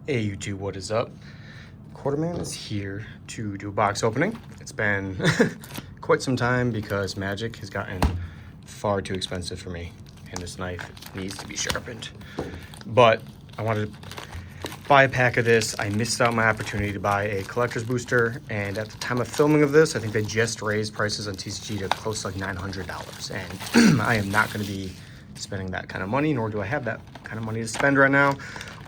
Hey YouTube, what is up? Quarterman is here to do a box opening. It's been quite some time because Magic has gotten far too expensive for me and this knife needs to be sharpened. But I wanted to buy a pack of this. I missed out my opportunity to buy a collector's booster, and at the time of filming of this, I think they just raised prices on TCG to close to like $900, and I am not going to be spending that kind of money, nor do I have that kind of money to spend right now.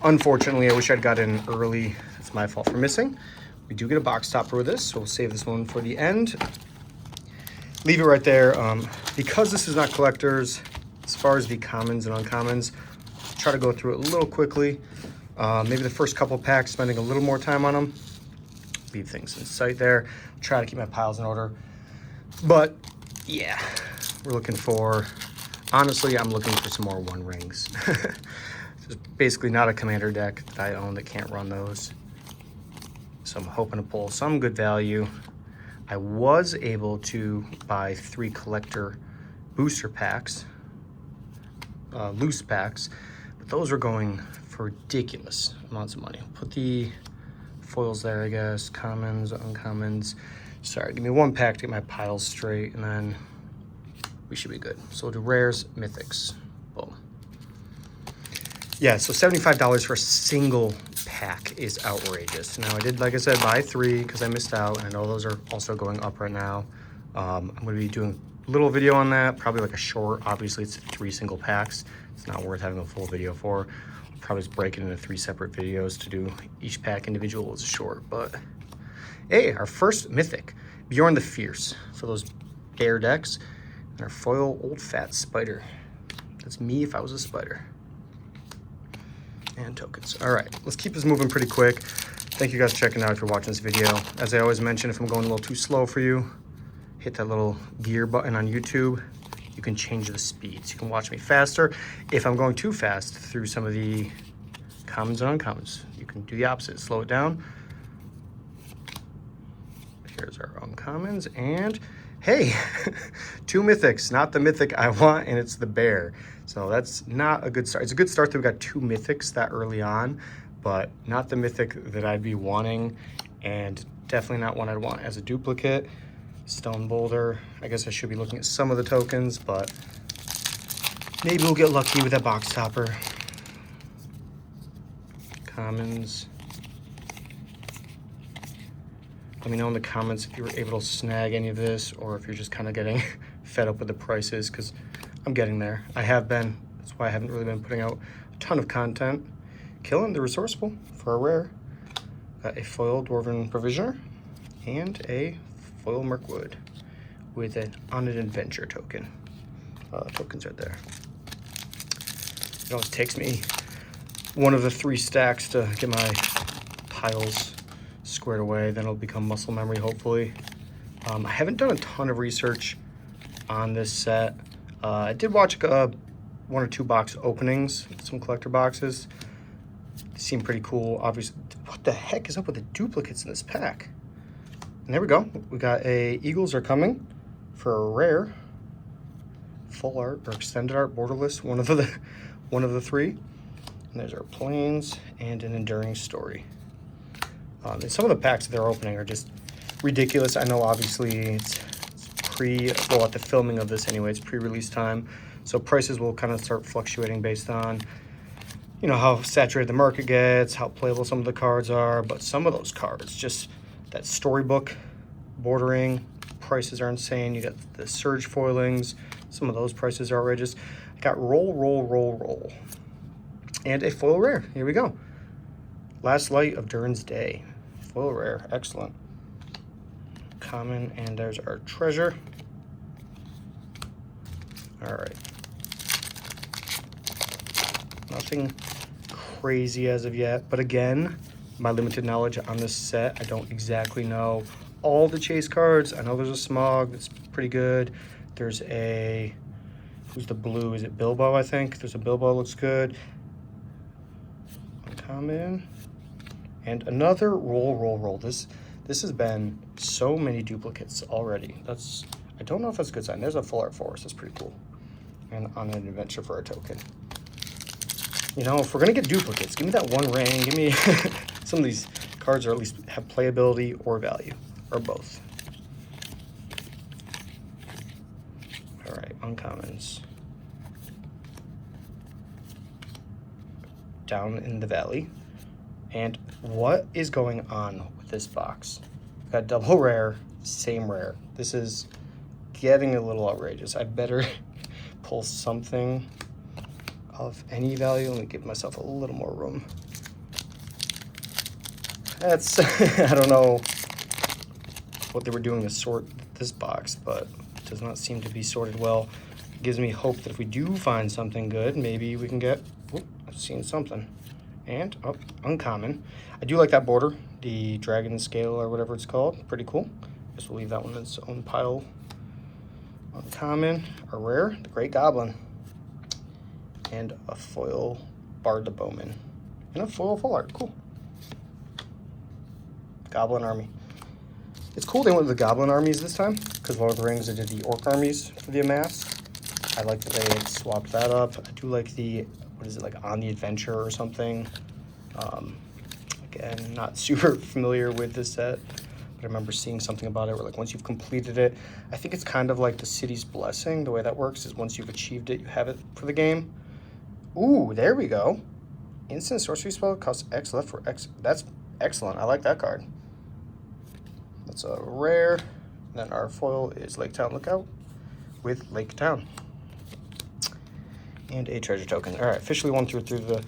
Unfortunately, I wish I'd got in early. It's my fault for missing. We do get a box topper with this, so we'll save this one for the end. Leave it right there. Because this is not collectors, as far as the commons and uncommons, try to go through it a little quickly. Maybe the first couple packs, spending a little more time on them. Leave things in sight there. Try to keep my piles in order. But yeah, we're looking for, honestly, I'm looking for some more one rings. There's basically not a commander deck that I own that can't run those. So I'm hoping to pull some good value. I was able to buy 3 collector booster packs, loose packs, but those are going for ridiculous amounts of money. Put the foils there, I guess, commons, uncommons. Sorry, give me one pack to get my piles straight, and then we should be good. So we'll do rares, mythics, boom. Yeah, so $75 for a single pack is outrageous. Now I did, like I said, buy 3 because I missed out, and I know those are also going up right now. I'm going to be doing a little video on that, probably like a short. Obviously, it's 3 single packs. It's not worth having a full video for. I'll probably just break it into 3 separate videos to do each pack individual as a short. But hey, our first mythic, Bjorn the Fierce, for those bear decks, and our foil old fat spider. That's me if I was a spider. And tokens. All right, let's keep this moving pretty quick. Thank you guys for checking out if you're watching this video. As I always mention, if I'm going a little too slow for you, hit that little gear button on YouTube. You can change the speeds. You can watch me faster. If I'm going too fast through some of the commons and uncommons, you can do the opposite. Slow it down. Here's our uncommons, and hey, 2 mythics, not the mythic I want, and it's the bear. So that's not a good start. It's a good start that we got 2 mythics that early on, but not the mythic that I'd be wanting, and definitely not one I'd want as a duplicate. Stone Boulder. I guess I should be looking at some of the tokens, but maybe we'll get lucky with that box topper. Commons. Let me know in the comments if you were able to snag any of this, or if you're just kind of getting fed up with the prices, because I'm getting there. I have been. That's why I haven't really been putting out a ton of content. Killing the Resourceful for a rare. Got a foil Dwarven Provisioner and a foil Mirkwood with an On an Adventure token. Tokens right there. It always takes me one of the 3 stacks to get my piles squared away, then it'll become muscle memory, hopefully. I haven't done a ton of research on this set. I did watch 1 or 2 box openings, some collector boxes. They seem pretty cool. Obviously, what the heck is up with the duplicates in this pack? And there we go. We got a Eagles Are Coming for a rare, full art or extended art, borderless, one of the 3. And there's our Plains and an Enduring Story. And some of the packs that they're opening are just ridiculous. I know obviously it's well, at the filming of this anyway, it's pre-release time. So prices will kind of start fluctuating based on, you know, how saturated the market gets, how playable some of the cards are. But some of those cards, just that storybook bordering, prices are insane. You got the Surge foilings. Some of those prices are outrageous. I got Roll. And a foil rare. Here we go. Last Light of Durin's Day. Foil rare. Excellent. Common, and there's our treasure. All right. Nothing crazy as of yet, but again, my limited knowledge on this set, I don't exactly know all the chase cards. I know there's a Smog that's pretty good. There's a, who's the blue? Is it Bilbo, I think? There's a Bilbo, looks good. Uncommon. And another roll. This has been so many duplicates already. I don't know if that's a good sign. There's a full art forest. That's pretty cool. And On an Adventure for a token. You know, if we're gonna get duplicates, give me that one ring. Give me some of these cards, or at least have playability or value, or both. All right, uncommons. Down in the valley. And what is going on with this box? We've got double rare, same rare. This is getting a little outrageous. I better pull something of any value. Let me give myself a little more room. That's, I don't know what they were doing to sort this box, but it does not seem to be sorted well. It gives me hope that if we do find something good, maybe we can get, oh, I've seen something. And, oh, uncommon. I do like that border, the dragon scale or whatever it's called. Pretty cool. Guess we'll leave that one in its own pile. Uncommon, a rare, the Great Goblin. And a foil Bard the Bowman. And a foil full art, cool. Goblin army. It's cool they went with the Goblin armies this time, because Lord of the Rings, they did the Orc armies for the Amass. I like that they swapped that up. I do like the, what is it, like On the Adventure or something. Again, not super familiar with this set, but I remember seeing something about it where, like, once you've completed it, I think it's kind of like the City's Blessing. The way that works is once you've achieved it, you have it for the game. Ooh, there we go. Instant sorcery spell costs X left for X. That's excellent. I like that card. That's a rare. Then our foil is Lake Town Lookout with Lake Town. And a treasure token. All right, officially won through the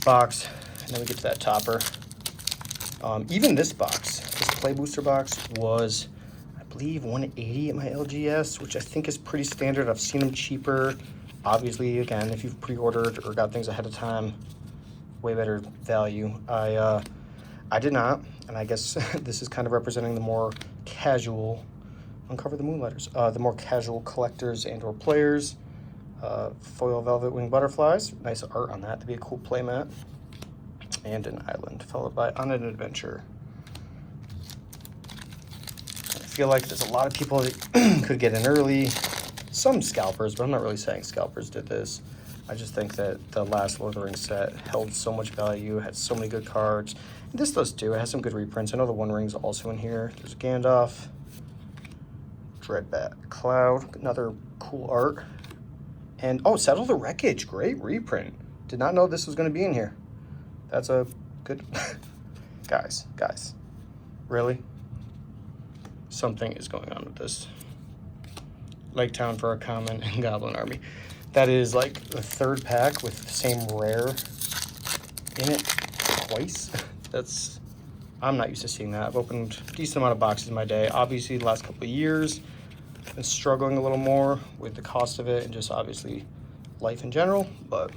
box. And then we get to that topper. Even this box, this play booster box, was, I believe, 180 at my LGS, which I think is pretty standard. I've seen them cheaper. Obviously, again, if you've pre-ordered or got things ahead of time, way better value. I did not, and I guess this is kind of representing the more casual, uncover the moonlighters, the more casual collectors and or players. Foil velvet wing butterflies, nice art on that. That'd be a cool playmat. And an island, followed by On an Adventure. I feel like there's a lot of people that could get in early. Some scalpers, but I'm not really saying scalpers did this. I just think that the last Lord of the Rings set held so much value, had so many good cards. And this does too, it has some good reprints. I know the One Ring's also in here. There's Gandalf, Dreadbat Cloud, another cool art. And, oh, Settle the Wreckage, great reprint. Did not know this was gonna be in here. That's a good, guys, really? Something is going on with this. Lake Town for a common and Goblin army. That is like the third pack with the same rare in it twice. That's, I'm not used to seeing that. I've opened a decent amount of boxes in my day. Obviously, the last couple of years, I've been struggling a little more with the cost of it and just obviously life in general, but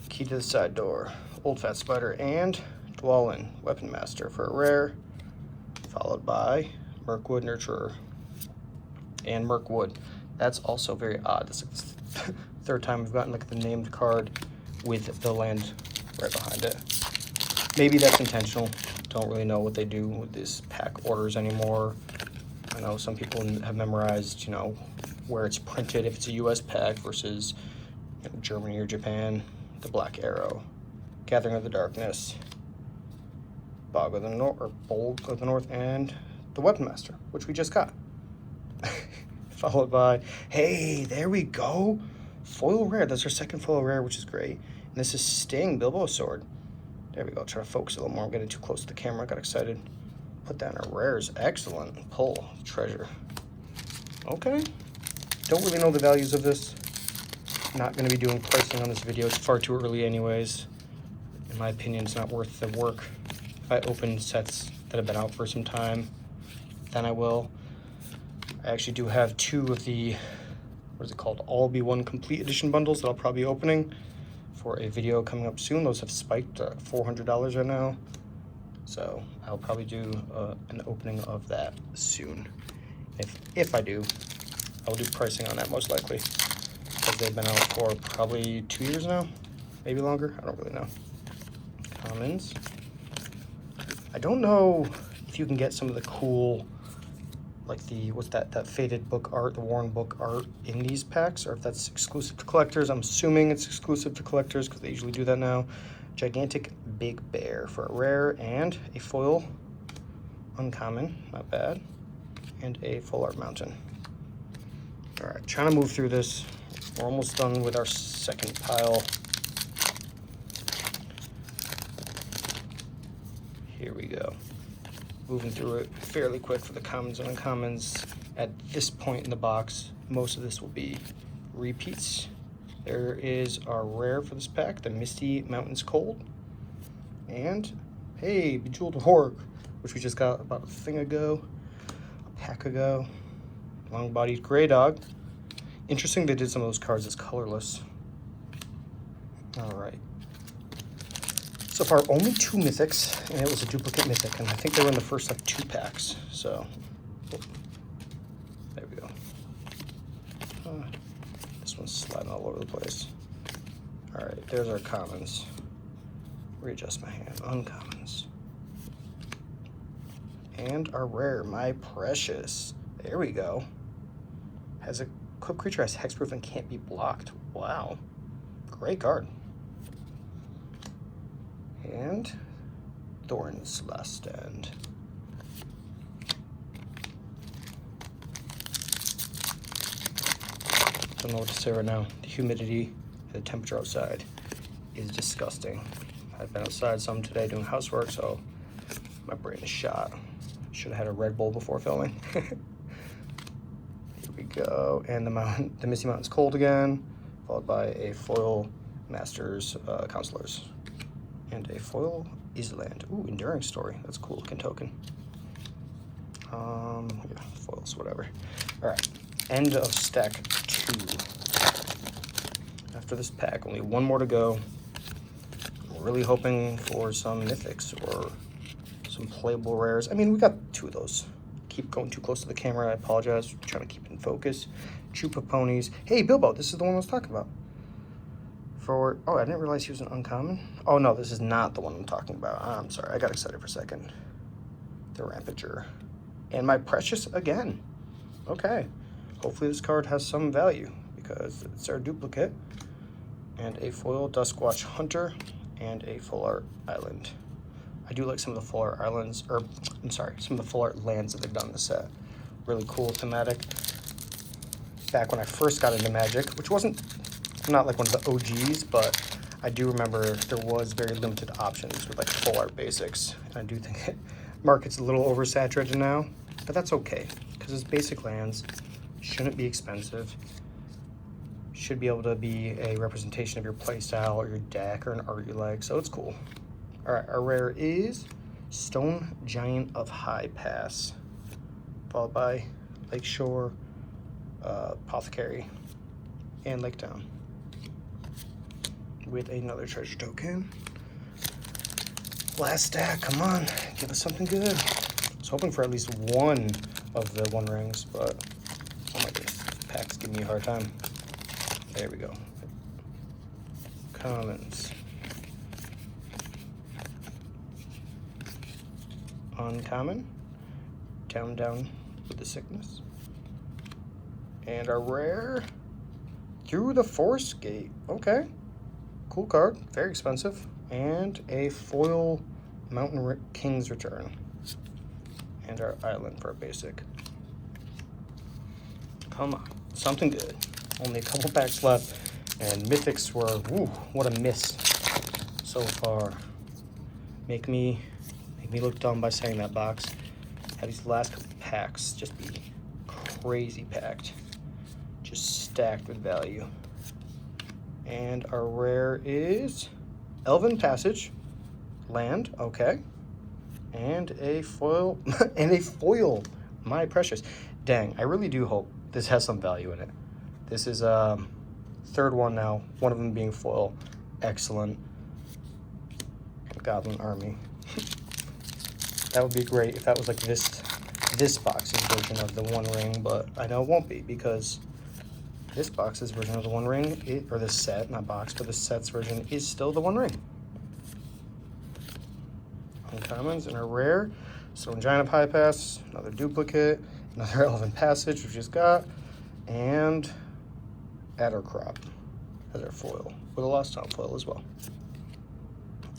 Key to the Side Door, Old Fat Spider, and Dwallin, Weapon Master for a rare, followed by Mirkwood Nurturer and Mirkwood. That's also very odd. This is the third time we've gotten like the named card with the land right behind it. Maybe that's intentional. Don't really know what they do with these pack orders anymore. I know some people have memorized, you know, where it's printed if it's a US pack versus, you know, Germany or Japan. The Black Arrow, Gathering of the Darkness, Bog of the North, or Bold of the North, and the Weapon Master, which we just got. Followed by, hey, there we go. Foil rare, that's our second foil rare, which is great. And this is Sting, Bilbo Sword. There we go, try to focus a little more. I'm getting too close to the camera, got excited. Put that in our rares, excellent. Pull, treasure. Okay, don't really know the values of this. Not going to be doing pricing on this video. It's far too early anyways. In my opinion, it's not worth the work. If I open sets that have been out for some time, then I will. I actually do have two of the, what is it called, All Be One Complete Edition bundles that I'll probably be opening for a video coming up soon. Those have spiked $400 right now. So I'll probably do an opening of that soon. If I do, I'll do pricing on that most likely. Because they've been out for probably 2 years now, maybe longer. I don't really know. Commons. I don't know if you can get some of the cool like the, what's that faded book art, the worn book art in these packs, or if that's exclusive to collectors. I'm assuming it's exclusive to collectors because they usually do that now. Gigantic Big Bear for a rare, and a foil uncommon, not bad, and a full art mountain. All right, trying to move through this. We're almost done with our second pile. Here we go. Moving through it fairly quick for the commons and uncommons. At this point in the box, most of this will be repeats. There is our rare for this pack, the Misty Mountains Cold. And, hey, Bejeweled Horg, which we just got about a thing ago, a pack ago. Long-bodied Grey Dog. Interesting they did some of those cards as colorless. All right. So far, only 2 mythics, and it was a duplicate mythic, and I think they were in the first like 2 packs. So, there we go. This one's sliding all over the place. All right, there's our commons. Readjust my hand. Uncommons. And our rare, My Precious. There we go. Has a equipped creature, has hexproof and can't be blocked. Wow. Great card. And Thorn's Last End. Don't know what to say right now. The humidity and the temperature outside is disgusting. I've been outside some today doing housework, so my brain is shot. Should have had a Red Bull before filming. Here we go. And the Misty Mountains Cold again, followed by a foil Masters Counselors. And a foil Island. Ooh, Enduring Story. That's a cool looking token. Yeah, foils, whatever. All right, end of stack 2. After this pack, only 1 more to go. I'm really hoping for some mythics or some playable rares. I mean, we got 2 of those. Keep going too close to the camera. I apologize. I'm trying to keep it in focus. Troop of Ponies. Hey, Bilbo, this is the one I was talking about. Oh, I didn't realize he was an uncommon. Oh, no, this is not the one I'm talking about. I'm sorry, I got excited for a second. The Rampager. And My Precious again. Okay. Hopefully this card has some value because it's our duplicate. And a foil Duskwatch Hunter and a full art island. I do like some of the full art islands, or I'm sorry, some of the full art lands that they've done in the set. Really cool thematic. Back when I first got into Magic, which wasn't not like one of the OGs, but I do remember there was very limited options with like full art basics. And I do think the market's a little oversaturated now, but that's okay because it's basic lands, shouldn't be expensive, should be able to be a representation of your playstyle or your deck or an art you like, so it's cool. All right, our rare is Stone Giant of High Pass, followed by Lakeshore, Apothecary, and Lake Town. With another treasure token. Last stack, come on, give us something good. I was hoping for at least 1 of the One Rings, but oh my goodness, this pack's giving me a hard time. There we go. Commons. Uncommon. Down with the Sickness. And our rare, Through the Forest Gate. Okay. Cool card, very expensive, and a foil Mountain King's Return, and our island for a basic. Come on, something good. Only a couple packs left, and mythics were, woo, what a miss so far. Make me look dumb by saying that, box. Have these last couple packs just be crazy packed, just stacked with value. And our rare is Elven Passage, land, okay. And a foil, My Precious. Dang, I really do hope this has some value in it. This is 3rd one now, one of them being foil. Excellent. Goblin Army. That would be great if that was like this box's version of the One Ring, but I know it won't be because this box's version of the One Ring, or this set, not box, but this set's version is still the One Ring. Uncommons and a rare. Stone Giant of High Pass, another duplicate. Another Elven Passage we just got, and Adder Crop as our foil, with a Lost Town foil as well.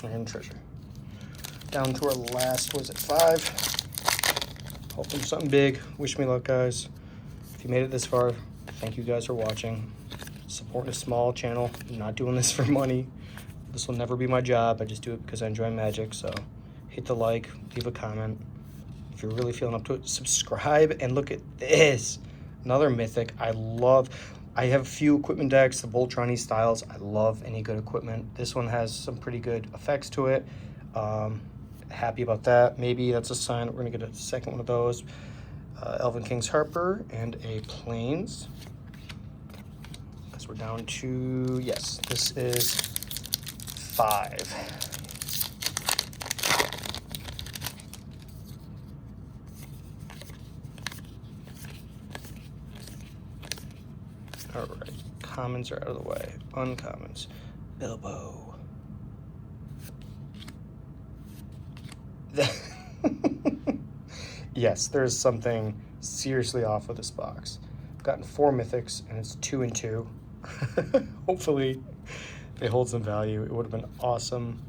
And treasure. Down to our last, was it 5? Hoping something big. Wish me luck, guys. If you made it this far, thank you guys for watching. Supporting a small channel. I'm not doing this for money. This will never be my job. I just do it because I enjoy Magic. So hit the like, leave a comment. If you're really feeling up to it, subscribe. And look at this. Another Mythic. I have a few equipment decks, the Voltron styles. I love any good equipment. This one has some pretty good effects to it. Happy about that. Maybe that's a sign that we're gonna get a second one of those. Elven King's Harper and a Plains. Because we're down to, yes, this is 5. All right, commons are out of the way. Uncommons, Bilbo. Yes, there's something seriously off with this box. I've gotten 4 mythics and it's 2 and 2. Hopefully they hold some value. It would have been awesome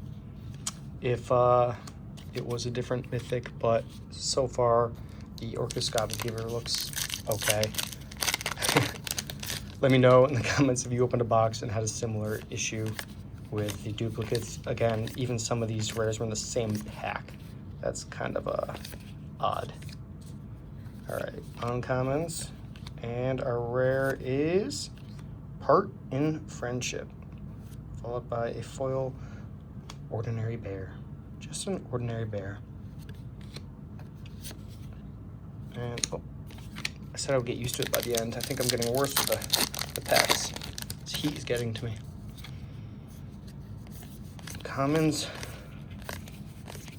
if it was a different mythic, but so far the Orchoscopic Giver looks okay. Let me know in the comments if you opened a box and had a similar issue with the duplicates. Again, even some of these rares were in the same pack. That's kind of odd. All right, uncommons. And our rare is Part in Friendship, followed by a foil Ordinary Bear. Just an Ordinary Bear. And, oh, I said I would get used to it by the end. I think I'm getting worse with the packs. This heat is getting to me. Commons.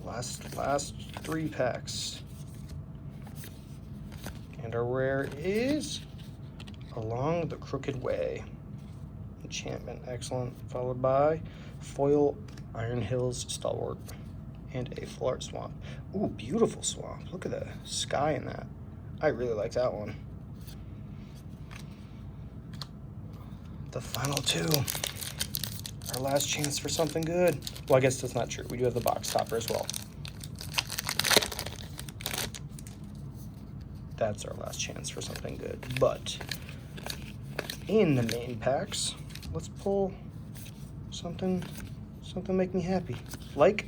Last 3 packs. And our rare is Along the Crooked Way. Enchantment, excellent. Followed by foil Iron Hills Stalwart and a Full Art Swamp. Ooh, beautiful swamp. Look at the sky in that. I really like that one. The final 2. Our last chance for something good. Well, I guess that's not true. We do have the box topper as well. That's our last chance for something good. But in the main packs, let's pull something make me happy. Like,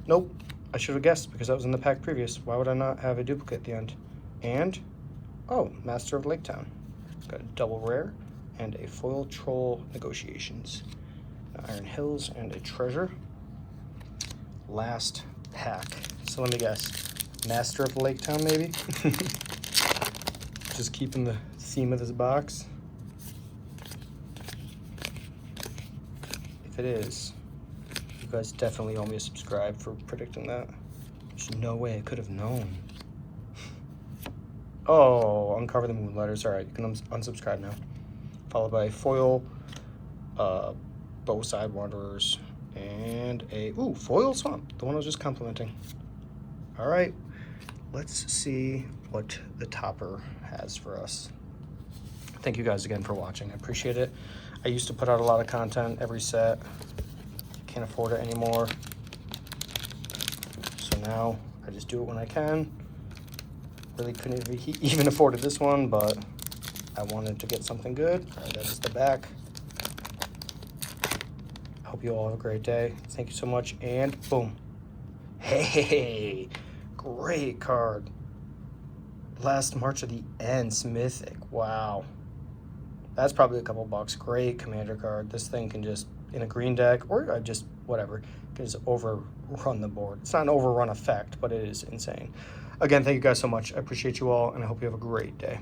nope, I should have guessed because that was in the pack previous. Why would I not have a duplicate at the end? And, oh, Master of Lake Town. Got a double rare and a foil Troll Negotiations. Iron Hills and a treasure. Last pack. So let me guess. Master of Lake Town, maybe? Just keeping the theme of this box. If it is, you guys definitely owe me a subscribe for predicting that. There's no way I could have known. Oh, Uncover the Moonlighters. All right, you can unsubscribe now. Followed by a foil Bowside Wanderers and a foil Swamp, the one I was just complimenting. All right, let's see what the topper has for us. Thank you guys again for watching. I appreciate it. I used to put out a lot of content every set. Can't afford it anymore. So now I just do it when I can. Really couldn't even afford this one, but I wanted to get something good. All right, that is the back. Hope you all have a great day. Thank you so much, and boom. Hey, great card. Last March of the Ents Mythic. Wow. That's probably a couple bucks. Great commander card. This thing can just, in a green deck, or just whatever, can just overrun the board. It's not an overrun effect, but it is insane. Again, thank you guys so much. I appreciate you all, and I hope you have a great day.